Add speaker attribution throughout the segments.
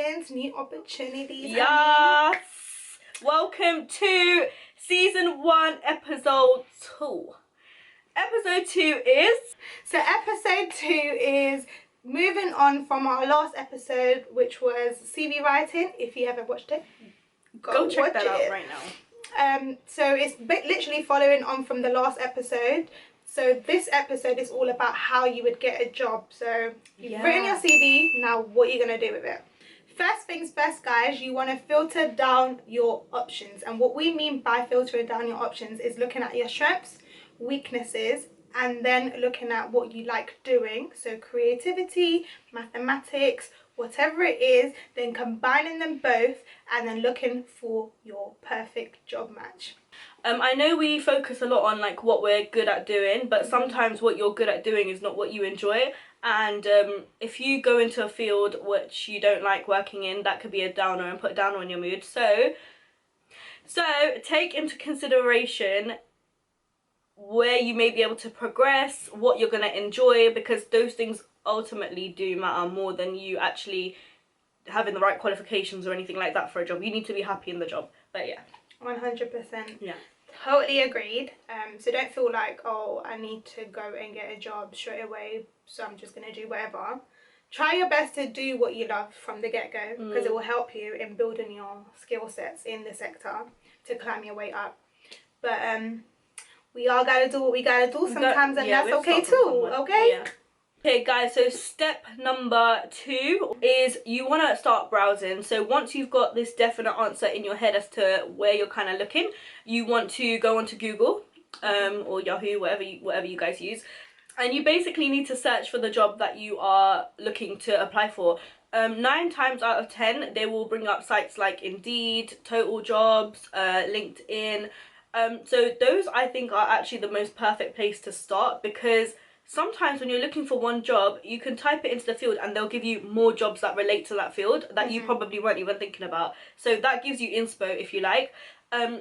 Speaker 1: blessings, new opportunities.
Speaker 2: Yes. Welcome to season 1, episode 2. Episode 2 is...
Speaker 1: So episode 2 is moving on from our last episode, which was CV writing. If you haven't watched it,
Speaker 2: go check that out right now.
Speaker 1: So it's literally following on from the last episode. So this episode is all about how you would get a job. So you've written your CV, now what are you going to do with it? First things first, guys, you want to filter down your options. And what we mean by filtering down your options is looking at your strengths, weaknesses, and then looking at what you like doing. So creativity, mathematics, whatever it is, then combining them both and then looking for your perfect job match.
Speaker 2: I know we focus a lot on like what we're good at doing, but sometimes what you're good at doing is not what you enjoy. And if you go into a field which you don't like working in, that could be a downer and put a downer on your mood. So take into consideration where you may be able to progress, what you're going to enjoy, because those things ultimately do matter more than you actually having the right qualifications or anything like that for a job. You need to be happy in the job. But yeah,
Speaker 1: 100%.
Speaker 2: yeah,
Speaker 1: totally agreed. So don't feel like, oh, I need to go and get a job straight away, so I'm just going to do whatever. Try your best to do what you love from the get-go, because it will help you in building your skill sets in the sector to climb your way up. But we all gotta do what we gotta do sometimes, and that's okay too. Okay.
Speaker 2: Yeah. Okay guys, so step number 2 is you want to start browsing. So once you've got this definite answer in your head as to where you're kind of looking, you want to go onto Google or Yahoo, whatever you guys use, and you basically need to search for the job that you are looking to apply for. 9 times out of 10 they will bring up sites like Indeed, TOTALJOBS, LinkedIn. So those I think are actually the most perfect place to start, because sometimes when you're looking for one job, you can type it into the field and they'll give you more jobs that relate to that field that you probably weren't even thinking about. So that gives you inspo if you like.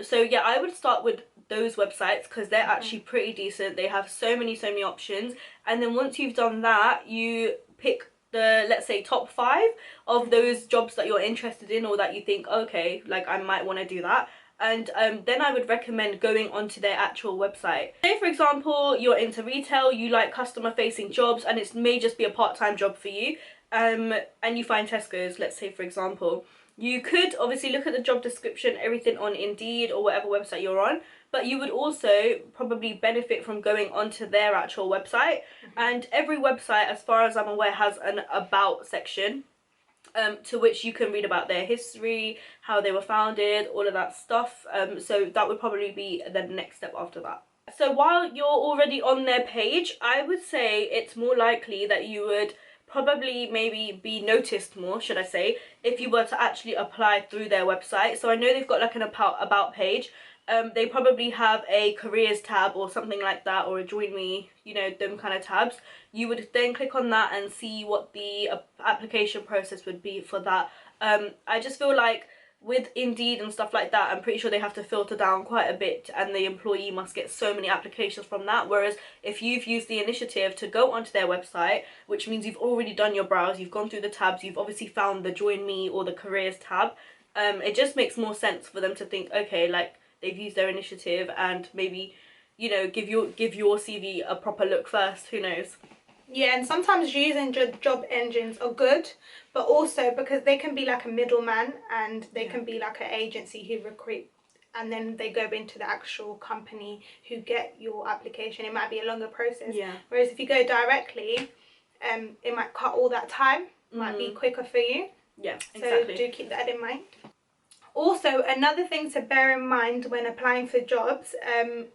Speaker 2: So yeah, I would start with those websites because they're actually pretty decent. They have so many options. And then once you've done that, you pick the, let's say, top 5 of those jobs that you're interested in or that you think, okay, like I might want to do that. And then I would recommend going onto their actual website. Say for example you're into retail, you like customer facing jobs, and it may just be a part-time job for you, and you find Tesco's, let's say for example. You could obviously look at the job description, everything on Indeed or whatever website you're on, but you would also probably benefit from going onto their actual website. And every website, as far as I'm aware, has an about section. To which you can read about their history, how they were founded, all of that stuff. So that would probably be the next step after that. So while you're already on their page, I would say it's more likely that you would probably maybe be noticed more, should I say, if you were to actually apply through their website. So I know they've got like an about page. They probably have a careers tab or something like that, or a join me, you know, them kind of tabs. You would then click on that and see what the application process would be for that. I just feel like with Indeed and stuff like that, I'm pretty sure they have to filter down quite a bit, and the employee must get so many applications from that. Whereas if you've used the initiative to go onto their website, which means you've already done your browse, you've gone through the tabs, you've obviously found the join me or the careers tab, it just makes more sense for them to think, okay, like they've used their initiative and maybe, you know, give your CV a proper look first. Who knows?
Speaker 1: Yeah, and sometimes using job engines are good, but also because they can be like a middleman, and they can be like an agency who recruit, and then they go into the actual company who get your application. It might be a longer process. Yeah. Whereas if you go directly, it might cut all that time. Might be quicker for you.
Speaker 2: Yeah, exactly.
Speaker 1: So do keep that in mind. Also, another thing to bear in mind when applying for jobs,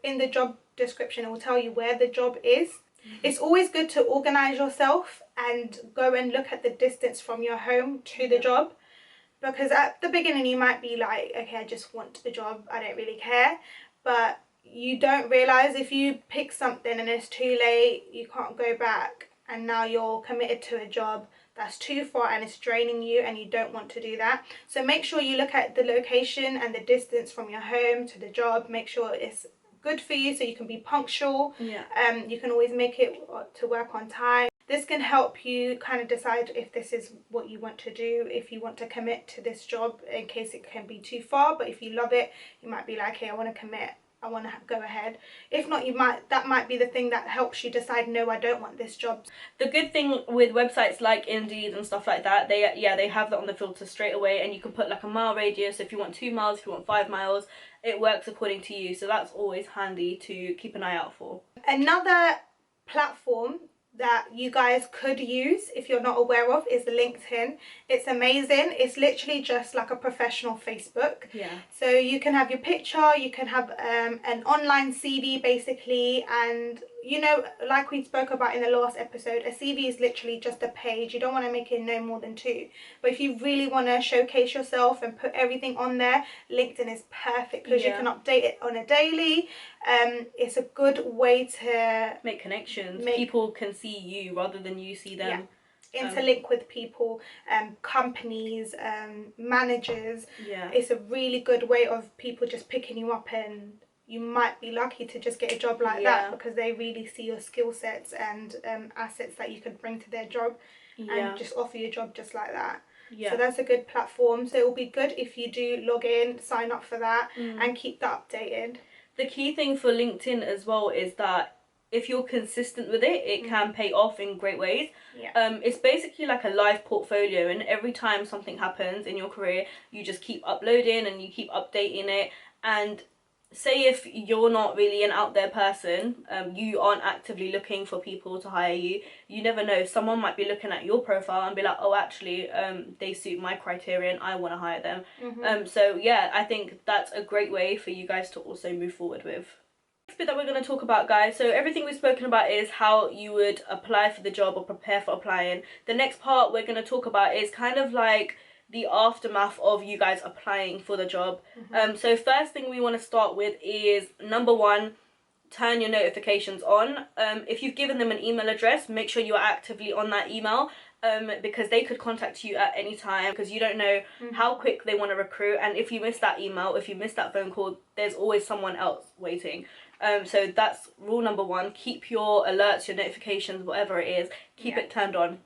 Speaker 1: in the job description it will tell you where the job is. It's always good to organise yourself and go and look at the distance from your home to the job, because at the beginning you might be like, okay, I just want the job, I don't really care, but you don't realise if you pick something and it's too late, you can't go back, and now you're committed to a job that's too far and it's draining you, and you don't want to do that. So make sure you look at the location and the distance from your home to the job. Make sure it's good for you so you can be punctual. You can always make it to work on time. This can help you kind of decide if this is what you want to do, if you want to commit to this job, in case it can be too far. But if you love it, you might be like, hey, I want to commit, I want to go ahead. If not, that might be the thing that helps you decide, no, I don't want this job.
Speaker 2: The good thing with websites like Indeed and stuff like that, they have that on the filter straight away, and you can put like a mile radius. If you want 2 miles, if you want 5 miles, it works according to you. So that's always handy to keep an eye out for.
Speaker 1: Another platform that you guys could use if you're not aware of is LinkedIn. It's amazing. It's literally just like a professional Facebook.
Speaker 2: Yeah.
Speaker 1: So you can have your picture, you can have an online CV basically, and you know, like we spoke about in the last episode, a CV is literally just a page. You don't want to make it no more than 2. But if you really want to showcase yourself and put everything on there, LinkedIn is perfect because you can update it on a daily. It's a good way to
Speaker 2: make connections. People can see you rather than you see them.
Speaker 1: Yeah. Interlink with people, companies, managers.
Speaker 2: Yeah.
Speaker 1: It's a really good way of people just picking you up, and you might be lucky to just get a job like that because they really see your skill sets and assets that you could bring to their job and just offer you a job just like that. So that's a good platform. So it will be good if you do log in, sign up for that and keep that updated.
Speaker 2: The key thing for LinkedIn as well is that if you're consistent with it, it can pay off in great ways. It's basically like a live portfolio, and every time something happens in your career, you just keep uploading and you keep updating it. And say if you're not really an out there person, you aren't actively looking for people to hire you, you never know, someone might be looking at your profile and be like, oh, actually they suit my criteria and I want to hire them. So yeah, I think that's a great way for you guys to also move forward with. Next bit that we're going to talk about, guys, so everything we've spoken about is how you would apply for the job or prepare for applying. The next part we're going to talk about is kind of like the aftermath of you guys applying for the job. So first thing we want to start with is, number 1, turn your notifications on. If you've given them an email address, make sure you are actively on that email, because they could contact you at any time, because you don't know how quick they want to recruit, and if you miss that email, if you miss that phone call, there's always someone else waiting. So that's rule number 1. Keep your alerts, your notifications, whatever it is, keep it turned on.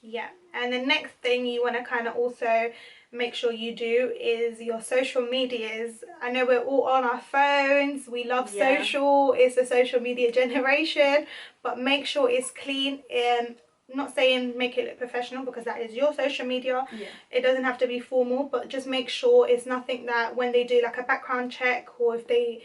Speaker 1: Yeah, and the next thing you want to kind of also make sure you do is your social medias. I know we're all on our phones, we love social, it's a social media generation, but make sure it's clean. And not saying make it look professional, because that is your social media. It doesn't have to be formal, but just make sure it's nothing that when they do like a background check, or if they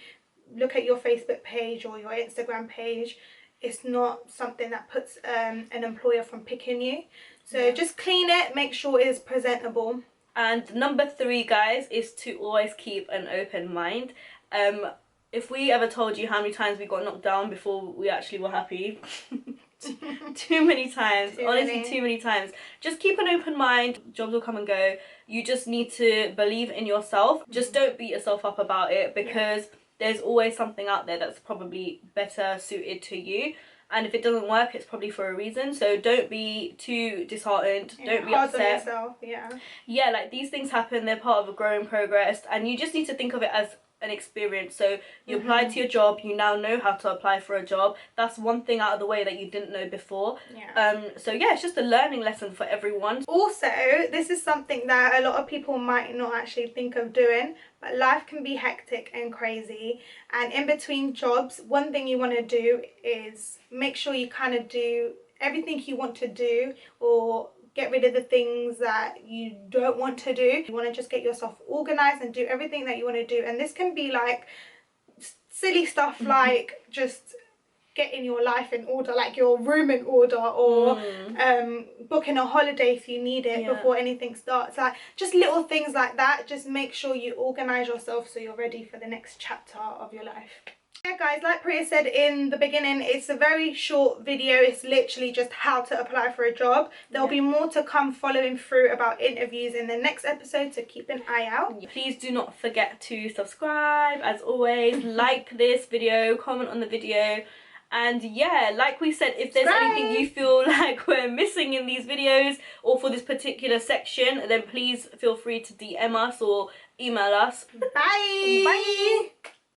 Speaker 1: look at your Facebook page or your Instagram page, it's not something that puts an employer from picking you. So just clean it, make sure it is presentable.
Speaker 2: And number 3, guys, is to always keep an open mind. If we ever told you how many times we got knocked down before we actually were happy, too many times, honestly too many times. Just keep an open mind, jobs will come and go. You just need to believe in yourself. Just don't beat yourself up about it, because there's always something out there that's probably better suited to you, and if it doesn't work, it's probably for a reason. So don't be too disheartened, don't be upset.
Speaker 1: On yourself,
Speaker 2: yeah, like these things happen, they're part of a growing progress, and you just need to think of it as an experience. So you applied to your job, you now know how to apply for a job. That's one thing out of the way that you didn't know before. So yeah, it's just a learning lesson for everyone.
Speaker 1: Also, this is something that a lot of people might not actually think of doing, but life can be hectic and crazy, and in between jobs, one thing you want to do is make sure you kind of do everything you want to do, or get rid of the things that you don't want to do. You want to just get yourself organized and do everything that you want to do, and this can be like silly stuff like just getting your life in order, like your room in order, or booking a holiday if you need it before anything starts. Like just little things like that. Just make sure you organize yourself so you're ready for the next chapter of your life. Yeah guys, like Priya said in the beginning, it's a very short video. It's literally just how to apply for a job. There'll be more to come following through about interviews in the next episode, so keep an eye out.
Speaker 2: Please do not forget to subscribe, as always. Like this video, comment on the video, and yeah, like we said, if there's anything you feel like we're missing in these videos or for this particular section, then please feel free to DM us or email us.
Speaker 1: Bye.